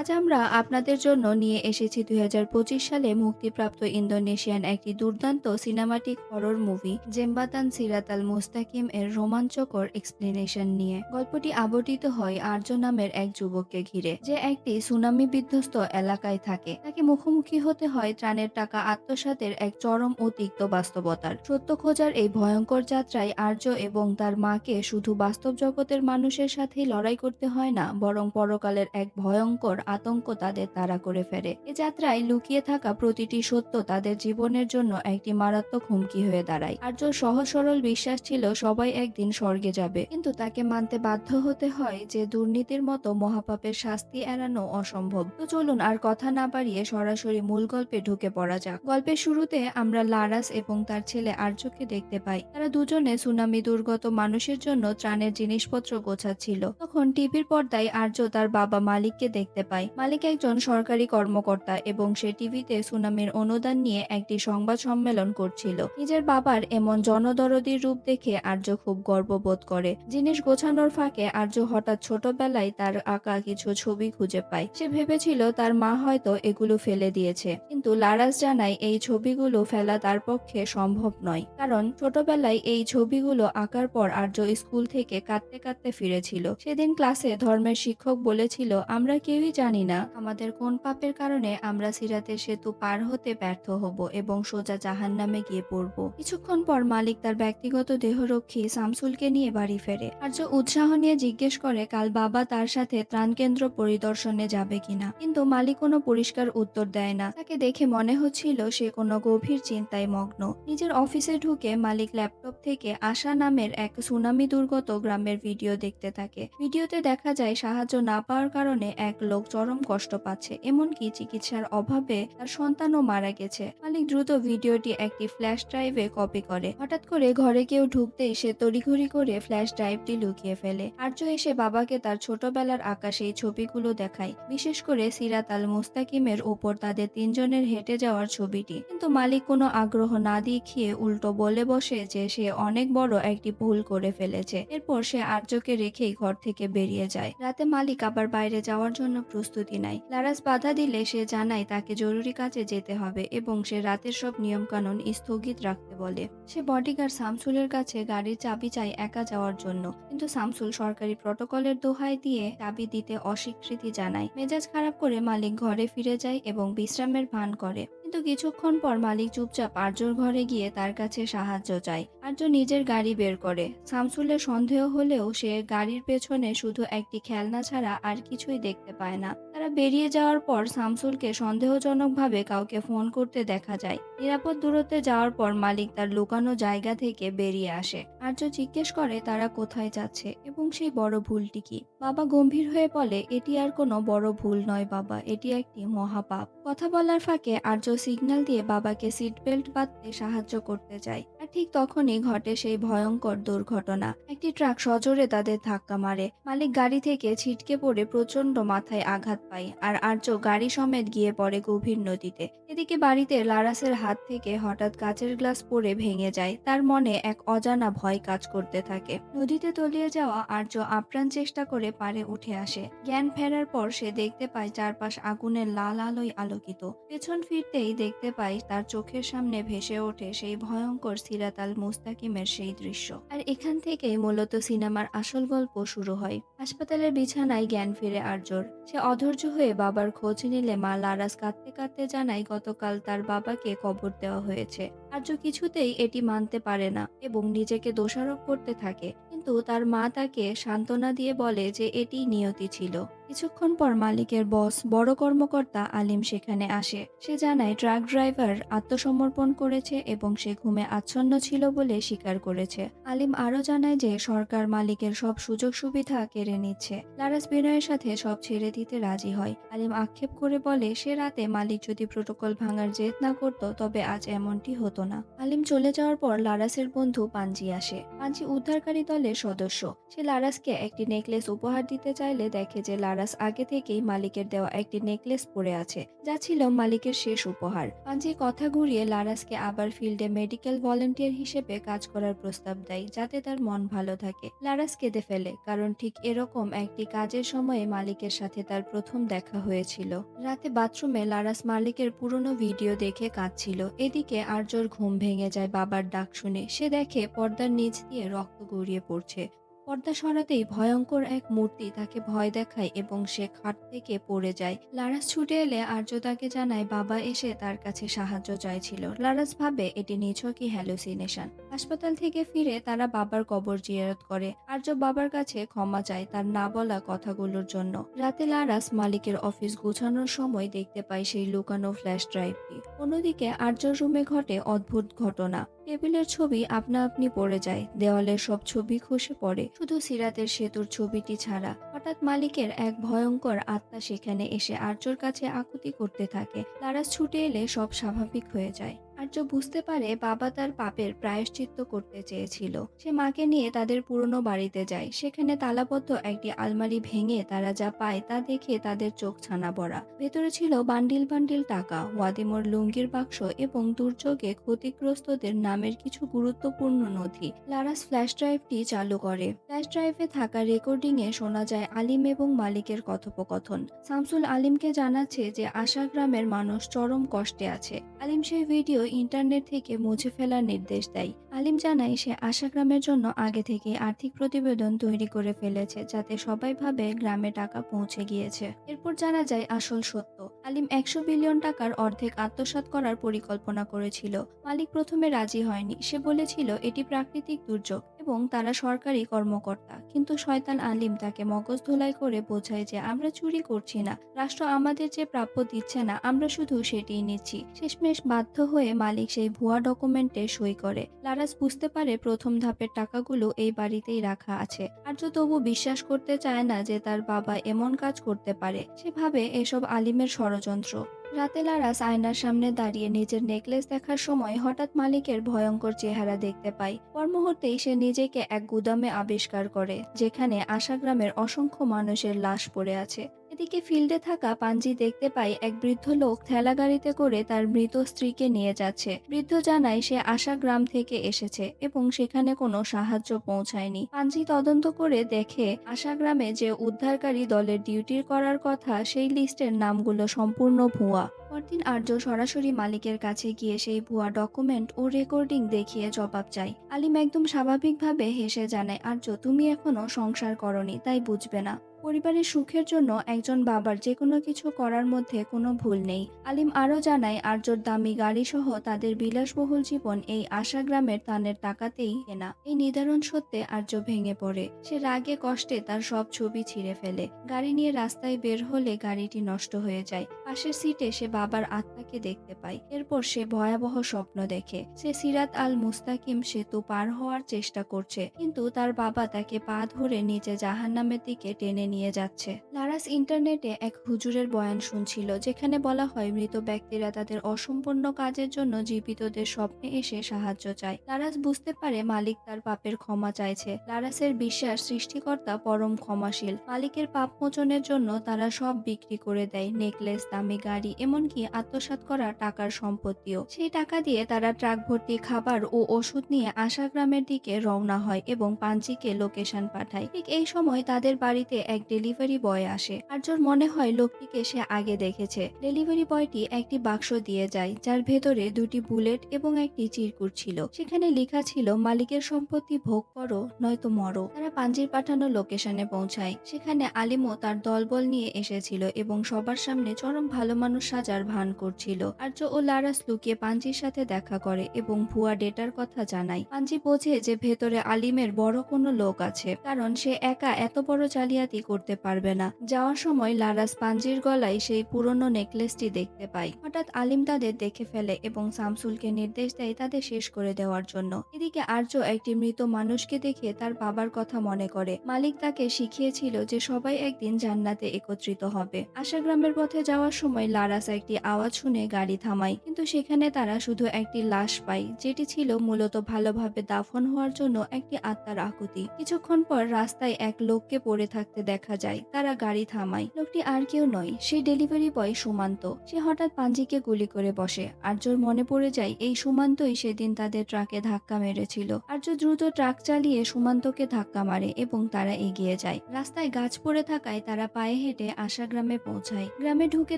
আজ আমরা আপনাদের জন্য নিয়ে এসেছি ২০২৫ সালে মুক্তিপ্রাপ্ত ইন্দোনেশিয়ান একটি দুর্দান্ত সিনেমাটিক হরর মুভি জেম্বাতান সিরাত আল মুস্তাকিম এর রোমাঞ্চকর এক্সপ্লেনেশন নিয়ে। গল্পটি আবর্তিত হয় আর্য নামের এক যুবককে ঘিরে, যে একটি সুনামি বিধ্বস্ত এলাকায় থাকে। তাকে মুখোমুখি হতে হয় ত্রাণের টাকা আত্মসাতের এক চরম ও তিক্ত বাস্তবতার। সত্য খোঁজার এই ভয়ঙ্কর যাত্রায় আর্য এবং তার মাকে শুধু বাস্তব জগতের মানুষের সাথেই লড়াই করতে হয় না, বরং পরকালের এক ভয়ঙ্কর আতঙ্ক তাদের তাড়া করে ফেরে। এ যাত্রায় লুকিয়ে থাকা প্রতিটি সত্য তাদের জীবনের জন্য একটি মারাত্মক হুমকি হয়ে দাঁড়ায়। আর্যর সহজ সরল বিশ্বাস ছিল সবাই একদিন স্বর্গে যাবে, কিন্তু তাকে মানতে বাধ্য হতে হয় যে দুর্নীতির মতো মহাপাপের শাস্তি এড়ানো অসম্ভব। তো চলুন আর কথা না বাড়িয়ে সরাসরি মূল গল্পে ঢুকে পড়া যাক। গল্পের শুরুতে আমরা লারাস এবং তার ছেলে আর্যকে দেখতে পাই। তারা দুজনে সুনামি দুর্গত মানুষের জন্য ত্রাণের জিনিসপত্র গোছাচ্ছিল। তখন টিভির পর্দায় আর্য তার বাবা মালিককে দেখতে পায়। মালিক একজন সরকারি কর্মকর্তা এবং সে টিভিতে সুনামির অনুদান নিয়ে একটি সংবাদ সম্মেলন করছিল। নিজের বাবার এমন জনদরদির রূপ দেখে আর্য খুব গর্ববোধ করে। জিনিস গোছানোর ফাঁকে আর্য হঠাৎ ছোটবেলায় তার আঁকা কিছু ছবি খুঁজে পায়। সে ভেবেছিল তার মা হয়তো এগুলো ফেলে দিয়েছে, কিন্তু লারাস জানায় এই ছবিগুলো ফেলা তার পক্ষে সম্ভব নয়, কারণ ছোটবেলায় এই ছবিগুলো আঁকার পর আর্য স্কুল থেকে কাঁদতে কাঁদতে ফিরেছিল। সেদিন ক্লাসে ধর্মের শিক্ষক বলেছিল, আমরা কেউই জানি না আমাদের কোন পাপের কারণে আমরা সিরাতের সেতু পার হতে ব্যর্থ হব এবং সোজা জাহান্নামে গিয়ে পড়ব। কিছুক্ষণ পর মালিক তার ব্যক্তিগত দেহরক্ষী শামসুলকে নিয়ে বাড়ি ফেরে। আর্য উৎসাহ নিয়ে জিজ্ঞেস করে কাল বাবা তার সাথে ত্রাণ কেন্দ্র পরিদর্শনে যাবে কিনা, কিন্তু মালিক কোনো পরিষ্কার উত্তর দেয় না। তাকে দেখে মনে হচ্ছিল সে কোনো গভীর চিন্তায় মগ্ন। নিজের অফিসে ঢুকে মালিক ল্যাপটপ থেকে আশা নামের এক সুনামি দুর্গত গ্রামের ভিডিও দেখতে থাকে। ভিডিওতে দেখা যায় সাহায্য না পাওয়ার কারণে এক লোক চরম কষ্ট পাচ্ছে, এমনকি চিকিৎসার অভাবে তার সন্তানও মারা গেছে। মালিক দ্রুত ভিডিওটি একটি ফ্ল্যাশ ড্রাইভে কপি করে। হঠাৎ করে ঘরে কেউ ঢুকতেই সে তড়িঘড়ি করে ফ্ল্যাশ ড্রাইভটি লুকিয়ে ফেলে। আর্য এসে বাবাকে তার ছোটবেলার আঁকা সেই ছবিগুলো দেখায়, বিশেষ করে সিরাত আল মুস্তাকিমের উপর তাদের তিনজনের হেঁটে যাওয়ার ছবিটি। কিন্তু মালিক কোনো আগ্রহ না দেখিয়ে উল্টো বলে বসে যে সে অনেক বড় একটি ভুল করে ফেলেছে। এরপর সে আর্যকে রেখেই ঘর থেকে বেরিয়ে যায়। রাতে মালিক আবার বাইরে যাওয়ার জন্য প্রস্তুতি নেয়। লারাস বাধা দিলে সে জানায় তাকে জরুরি কাজে যেতে হবে এবং সে রাতের সব নিয়মকানুন স্থগিত রাখতে বলে। সে বডিগার্ড শামসুলের কাছে গাড়ির চাবি চায় একা যাওয়ার জন্য, কিন্তু শামসুল সরকারি প্রটোকলের দোহাই দিয়ে চাবি দিতে অস্বীকৃতি জানায়। মেজাজ খারাপ করে মালিক ঘরে ফিরে যায় এবং বিশ্রামের ভান করে। কিন্তু কিছুক্ষণ পর মালিক চুপচাপ আর্যর ঘরে গিয়ে তার কাছে সাহায্য চায়। আর্য নিজের গাড়ি বের করে। শামসুলের সন্দেহ হলেও সে গাড়ির পেছনে শুধু একটি খেলনা ছাড়া আর কিছুই দেখতে পায় না। তারা বেরিয়ে যাওয়ার পর শামসুলকে সন্দেহজনকভাবে কাউকে ফোন করতে দেখা যায়। নিরাপদ দূরত্বে যাওয়ার পর মালিক তার লুকানো জায়গা থেকে বেরিয়ে আসে। আর্য জিজ্ঞেস করে তারা কোথায় যাচ্ছে এবং সেই বড় ভুলটি কি। বাবা গম্ভীর হয়ে বলে, এটি আর কোনো বড় ভুল নয় বাবা, এটি একটি মহাপাপ। কথা বলার ফাঁকে আর্য সিগন্যাল দিয়ে বাবাকে সিট বেল্ট বাঁধতে সাহায্য করতে যায়। আর ঠিক তখনই ঘটে সেই ভয়ঙ্কর দুর্ঘটনা। একটি ট্রাক সজোরে তাদের ধাক্কা মারে। মালিক গাড়ি থেকে ছিটকে পড়ে প্রচন্ড মাথায় আঘাত পায়, আর আর্য গাড়ি সমেত গিয়ে পড়ে গভীর নদীতে। এদিকে বাড়িতে লারাসের হাত থেকে হঠাৎ কাচের গ্লাস পড়ে ভেঙে যায়। তার মনে এক অজানা ভয় কাজ করতে থাকে। নদীতে তলিয়ে যাওয়া আর্য আপ্রাণ চেষ্টা করে পারে উঠে আসে। জ্ঞান ফেরার পর সে দেখতে পায় চারপাশ আগুনের লাল আলোয় আলোকিত। পেছন ফিরতেই দেখতে পায় তার চোখের সামনে ভেসে ওঠে সেই ভয়ঙ্কর সিরাত আল মুস্তাকিমের সেই দৃশ্য। আর এখান থেকেই মূলত সিনেমার আসল গল্প শুরু হয়। হাসপাতালের বিছানায় জ্ঞান ফিরে আর্যর। সে অধৈর্য হয়ে বাবার খোঁজ নিলে মা লারাস কাঁদতে কাঁদতে জানায় গতকাল তার বাবাকে কবর দেওয়া হয়েছে। আর্য কিছুতেই এটি মানতে পারে না এবং নিজেকে দোষারোপ করতে থাকে, কিন্তু তার মা তাকে সান্ত্বনা দিয়ে বলে যে এটি নিয়তি ছিল। কিছুক্ষণ পর মালিকের বস বড় কর্মকর্তা আলিম সেখানে আসে। সে জানায় ট্রাক ড্রাইভার আত্মসমর্পণ করেছে এবং সে ঘুমে আচ্ছন্ন ছিল বলে স্বীকার করেছে। আলিম আরো জানায় যে সরকার মালিকের সব সুযোগ সুবিধা কেড়ে নিচ্ছে। লারাস বিনয়ের সাথে সব ছেড়ে দিতে রাজি হয়। আলিম আক্ষেপ করে বলে সে রাতে মালিক যদি প্রোটোকল ভাঙার জেদ না করত তবে আজ এমনটি হতো না। আলিম চলে যাওয়ার পর লারাসের বন্ধু পাঞ্জি আসে। পাঞ্জি উদ্ধারকারী দলের সদস্য। সে লারাসকে একটি নেকলেস উপহার দিতে চাইলে দেখে যে লারাস লারাস আগে থেকেই মালিকের দেওয়া একটি নেকলেস পরে আছে, যা ছিল মালিকের শেষ উপহার। পাঞ্জি কথা ঘুরিয়ে লারাসকে আবার ফিল্ডে মেডিকেল ভলেন্টিয়ার হিসেবে কাজ করার প্রস্তাব দেয়, যাতে তার মন ভালো থাকে। লারাস কেঁদে ফেলে, কারণ ঠিক এরকম একটি কাজের সময়ে মালিকের সাথে তার প্রথম দেখা হয়েছিল। রাতে বাথরুমে লারাস মালিকের পুরনো ভিডিও দেখে কাঁদছিল। এদিকে আর্যর ঘুম ভেঙে যায় বাবার ডাক শুনে। সে দেখে পর্দার নিচ দিয়ে রক্ত গড়িয়ে পড়ছে। পর্দা সরাতেই ভয়ঙ্কর এক মূর্তি তাকে ভয় দেখায় এবং সে খাট থেকে পড়ে যায়। লারাস ছুটে এলে আর্য তাকে জানায় বাবা এসে তার কাছে সাহায্য চাইছিল। লারাস ভাবে এটি নিছকই হ্যালুসিনেশন। হাসপাতাল থেকে ফিরে তারা বাবার কবর জিয়ারত করে। আর্য বাবার কাছে ক্ষমা চায় তার না বলা কথাগুলোর জন্য। রাতে লারাস মালিকের অফিস গুছানোর সময় দেখতে পায় সেই লুকানো ফ্ল্যাশ ড্রাইভটি। অন্যদিকে আর্যর রুমে ঘটে অদ্ভুত ঘটনা। টেবিলের ছবি আপনা আপনি পড়ে যায়, দেওয়ালের সব ছবি খসে পড়ে, শুধু সিরাতের সেতুর ছবিটি ছাড়া। হঠাৎ মালিকের এক ভয়ঙ্কর আত্মা সেখানে এসে আর্যর কাছে আকুতি করতে থাকে। লারাস ছুটে এলে সব স্বাভাবিক হয়ে যায়। আর্য বুঝতে পারে বাবা তার পাপের প্রায়শ্চিত্ত করতে চেয়েছিল। সে মাকে নিয়ে তাদের পুরনো বাড়িতে যায়। সেখানে তালাবদ্ধ একটি আলমারি ভেঙে তারা যা পায় তা দেখে তাদের চোখ ছানা বড়া। ভেতরে ছিল বান্ডিল বান্ডিল টাকা, ওয়াদিমর লুঙ্গির বাক্স এবং দুর্যোগে ক্ষতিগ্রস্তদের নামের কিছু গুরুত্বপূর্ণ নথি। লারাস ফ্ল্যাশ ড্রাইভটি চালু করে। ফ্ল্যাশ ড্রাইভে থাকা রেকর্ডিংয়ে শোনা যায় আলিম এবং মালিকের কথোপকথন। শামসুল আলিমকে জানাচ্ছে যে আশা গ্রামের মানুষ চরম কষ্টে আছে। আলিম সেই ভিডিও ইন্টারনেট থেকে মুছে ফেলার নির্দেশ দেয়। আলিম জানায় সে আশা গ্রামের জন্য আগে থেকে আর্থিক প্রতিবেদন তৈরি করে ফেলেছে, যাতে সবাই ভাবে গ্রামে টাকা পৌঁছে গিয়েছে। এরপর জানা যায় আসল সত্য। আলিম 100 বিলিয়ন টাকার অর্ধেক আত্মসাৎ করার পরিকল্পনা করেছিল। মালিক প্রথমে রাজি হয়নি। সে বলেছিল এটি প্রাকৃতিক দুর্যোগ এবং তারা সরকারি কর্মকর্তা। কিন্তু শয়তান আলিম তাকে মগজ ধোলাই করে বোঝায় যে আমরা চুরি করছি না, রাষ্ট্র আমাদের যে প্রাপ্য দিচ্ছে না, আমরা শুধু সেটিই নিচ্ছি। শেষমেশ বাধ্য হয়ে মালিক সেই ভুয়া ডকুমেন্টে সই করে। লারাস বুঝতে পারে প্রথম ধাপের টাকাগুলো এই বাড়িতেই রাখা আছে। আর্য তবু বিশ্বাস করতে চায় না যে তার বাবা এমন কাজ করতে পারে। সে ভাবে এসব আলিমের ষড়যন্ত্র। রাতে লারাস আয়নার সামনে দাঁড়িয়ে নিজের নেকলেস দেখার সময় হঠাৎ মালিকের ভয়ঙ্কর চেহারা দেখতে পায়। পর মুহূর্তেই সে নিজেকে এক গুদামে আবিষ্কার করে, যেখানে আশা গ্রামের অসংখ্য মানুষের লাশ পড়ে আছে। এদিকে ফিল্ডে থাকা পাঞ্জি দেখতে পায় এক বৃদ্ধ লোক ঠেলা গাড়িতে করে তার মৃত স্ত্রীকে নিয়ে যাচ্ছে। বৃদ্ধ জানায় সে আশা গ্রাম থেকে এসেছে এবং সেখানে কোনো সাহায্য পৌঁছায়নি। পাঞ্জি তদন্ত করে দেখে আশা গ্রামে যে উদ্ধারকারী দলের ডিউটির করার কথা সেই লিস্টের নামগুলো সম্পূর্ণ ভুয়া। পরদিন আর্য সরাসরি মালিকের কাছে গিয়ে সেই ভুয়া ডকুমেন্ট ও রেকর্ডিং দেখিয়ে জবাব চায়। আলিম একদম স্বাভাবিকভাবে হেসে জানায়, আর্য তুমি এখনো সংসার করনি, তাই বুঝবে না। পরিবারের সুখের জন্য একজন বাবার যে কোনো কিছু করার মধ্যে কোনো ভুল নেই। আলিম আরও জানায় আর্যর দামি গাড়ি সহ তাদের বিলাসবহুল জীবন এই আশা গ্রামের দানের টাকাতেই কেনা। এই নিদারুণ সত্যে আর্য ভেঙে পড়ে। সে রাগে কষ্টে তার সব ছবি ছিঁড়ে ফেলে। গাড়ি নিয়ে রাস্তায় বের হলে গাড়িটি নষ্ট হয়ে যায়। পাশের সিটে সে বাবার আত্মাকে দেখতে পায়। এরপর সে ভয়াবহ স্বপ্ন দেখে সে সিরাত আল মুস্তাকিম সেতু পার হওয়ার চেষ্টা করছে, কিন্তু তার বাবা তাকে পা ধরে নিচে জাহান্নামের দিকে টেনে নিয়ে যাচ্ছে। লারাস ইন্টারনেটে এক হুজুরের বয়ান শুনছিল, যেখানে বলা হয় মৃত ব্যক্তিরা তাদের অসম্পূর্ণ কাজের জন্য জীবিতদের স্বপ্নে এসে সাহায্য চায়। লারাস বুঝতে পারে মালিক তার পাপের ক্ষমা চাইছে। লারাসের বিশ্বাস সৃষ্টিকর্তা পরম ক্ষমাশীল। মালিকের পাপ মোচনের জন্য তারা সব বিক্রি করে দেয়, নেকলেস, দামি গাড়ি, এমনকি আত্মসাৎ করা টাকার সম্পত্তিও। সেই টাকা দিয়ে তারা ট্রাক ভর্তি খাবার ও ওষুধ নিয়ে আশা গ্রামের দিকে রওনা হয় এবং পাঞ্জিকে লোকেশন পাঠায়। ঠিক এই সময় তাদের বাড়িতে এক ডেলিভারি বয় আসে। আর্যর মনে হয় লোকটিকে সে আগে দেখেছে। ডেলিভারি বয়টি একটি বাক্স দিয়ে যায়, যার ভেতরে দুটি বুলেট এবং একটি চিরকুট ছিল। সেখানে লেখা ছিল মালিকের সম্পত্তি ভোগ করো নয়তো মরো। তারা পাঞ্জির পাঠানো লোকেশনে পৌঁছায়। সেখানে আলিমও তার দলবল নিয়ে এসেছিল এবং সবার সামনে চরম ভালো মানুষ সাজার ভান করছিল। আর্য ও লারাস লুকিয়ে পাঞ্জির সাথে দেখা করে এবং ভুয়া ডেটার কথা জানায়। পাঞ্জি বোঝে যে ভেতরে আলিমের বড় কোনো লোক আছে, কারণ সে একা এত বড় জালিয়াতি করতে পারবে না। যাওয়ার সময় লারাস পাঞ্জির গলায় সেই পুরনো নেকলেসটি দেখতে পায়। হঠাৎ আলিম তাদের দেখে ফেলে এবং শামসুলকে নির্দেশ দেয় তাদের শেষ করে দেওয়ার জন্য। এদিকে আর্য একটি মৃত মানুষকে দেখে তার বাবার কথা মনে করে। মালিক তাকে শিখিয়েছিল যে সবাই একদিন জান্নাতে একত্রিত হবে। আশা গ্রামের পথে যাওয়ার সময় লারাস একটি আওয়াজ শুনে গাড়ি থামায়, কিন্তু সেখানে তারা শুধু একটি লাশ পায়, যেটি ছিল মূলত ভালোভাবে দাফন হওয়ার জন্য একটি আত্মার আকুতি। কিছুক্ষণ পর রাস্তায় এক লোককে পড়ে থাকতে দেখা দেখা যায়। তারা গাড়ি থামায়। লোকটি আর কেউ নয়, সেই ডেলিভারি বয় সুমান্ত। সে হঠাৎ পাঞ্জিকে গুলি করে বসে। আর্যর মনে পড়ে যায় এই সুমান্তই সেদিন তাদের ট্রাকে ধাক্কা মেরেছিল। আর্য দ্রুত ট্রাক চালিয়ে সুমান্তকে ধাক্কা মারে এবং তারা এগিয়ে যায়। রাস্তায় গাছ পড়ে থাকায় তারা পায়ে হেঁটে আশা গ্রামে পৌঁছায়। গ্রামে ঢুকে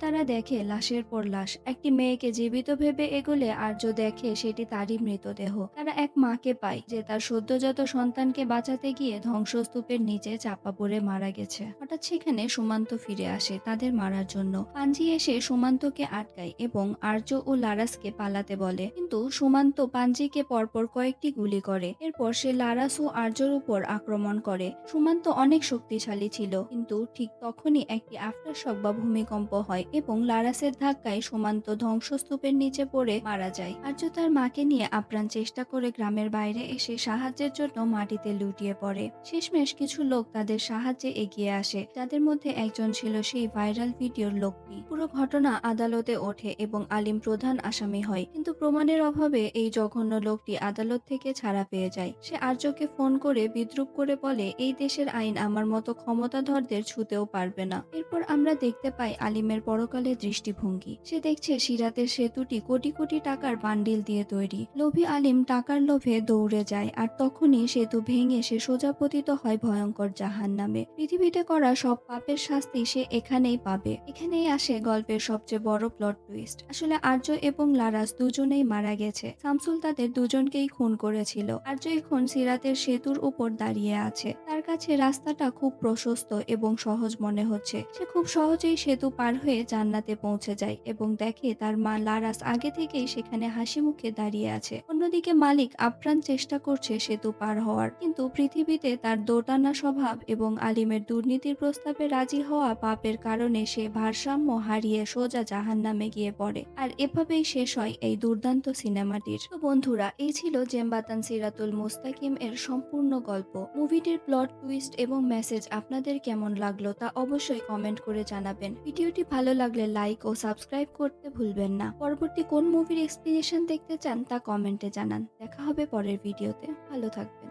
তারা দেখে লাশের পর লাশ। একটি মেয়েকে জীবিত ভেবে এগোলে আর্য দেখে সেটি তারই মৃতদেহ। তারা এক মাকে পায় যে তার সদ্যজাত সন্তানকে বাঁচাতে গিয়ে ধ্বংসস্তূপের নিচে চাপা পড়ে মারা গেছে। হঠাৎ সেখানে সুমান্ত ফিরে আসে তাদের মারার জন্য। পাঞ্জি এসে সুমান্তকে আটকায় এবং আর্য ও লারাসকে পালাতে বলে, কিন্তু সুমান্ত পাঞ্জিকে পরপর কয়েকটি গুলি করে। এরপর সে লারাস ও আর্যর উপর আক্রমণ করে। সুমান্ত অনেক শক্তিশালী ছিল, কিন্তু ঠিক তখনই একটি আফটারশক বা ভূমিকম্প হয় এবং লারাসের ধাক্কায় সুমান্ত ধ্বংসস্তূপের নিচে পড়ে মারা যায়। আর্য তার মাকে নিয়ে আপ্রাণ চেষ্টা করে গ্রামের বাইরে এসে সাহায্যের জন্য মাটিতে লুটিয়ে পড়ে। শেষমেশ কিছু লোক তাদের সাহায্যে এগিয়ে আসে, যাদের মধ্যে একজন ছিল সেই ভাইরাল ভিডিওর লোকটি। পুরো ঘটনা আদালতে ওঠে এবং আলিম প্রধান আসামি হয়, কিন্তু প্রমাণের অভাবে এই জঘন্য লোকটি আদালত থেকে ছাড়া পেয়ে যায়। সে আর্যকে ফোন করে বিদ্রূপ করে বলে, এই দেশের আইন আমার মতো ক্ষমতাধরদের ছুঁতেও পারবে না। এরপর আমরা দেখতে পাই আলিমের পরকালের দৃষ্টিভঙ্গি। সে দেখছে সিরাতের সেতুটি কোটি কোটি টাকার বান্ডিল দিয়ে তৈরি। লোভী আলিম টাকার লোভে দৌড়ে যায়, আর তখনই সেতু ভেঙে সে সোজা পতিত হয় ভয়ঙ্কর জাহান্নামে। পৃথিবীতে করা সব পাপের শাস্তি সে এখানেই পাবে। এখানেই আসে গল্পের সবচেয়ে বড় প্লট টুইস্ট। আসলে আর্য এবং লারাস দুজনেই মারা গেছে। শামসুল তাদের দুজনকেই খুন করেছিল। আর্য এখন সিরাতের সেতুর উপর দাঁড়িয়ে আছে। তার কাছে রাস্তাটা খুব প্রশস্ত এবং সহজ মনে হচ্ছে। সে খুব সহজেই সেতু পার হয়ে জান্নাতে পৌঁছে যায় এবং দেখে তার মা লারাস আগে থেকেই সেখানে হাসি মুখে দাঁড়িয়ে আছে। অন্যদিকে মালিক আপ্রাণ চেষ্টা করছে সেতু পার হওয়ার, কিন্তু পৃথিবীতে তার দোটানা স্বভাব এবং আলিমের দুর্নীতির প্রস্তাবে রাজি হওয়া পাপের কারণে সে ভারসাম্য হারিয়ে সোজা জাহান্নামে গিয়ে পড়ে। আর এভাবেই শেষ হয় এই দুর্দান্ত সিনেমাটির। তো বন্ধুরা, এই ছিল জেমবাতান সিরাতুল মুস্তাকিম এর সম্পূর্ণ গল্প। মুভিটির প্লট টুইস্ট এবং মেসেজ আপনাদের কেমন লাগলো তা অবশ্যই কমেন্ট করে জানাবেন। ভিডিওটি ভালো লাগলে লাইক ও সাবস্ক্রাইব করতে ভুলবেন না। পরবর্তী কোন মুভির এক্সপ্লেনেশন দেখতে চান তা কমেন্টে জানান। দেখা হবে পরের ভিডিওতে। ভালো থাকবেন।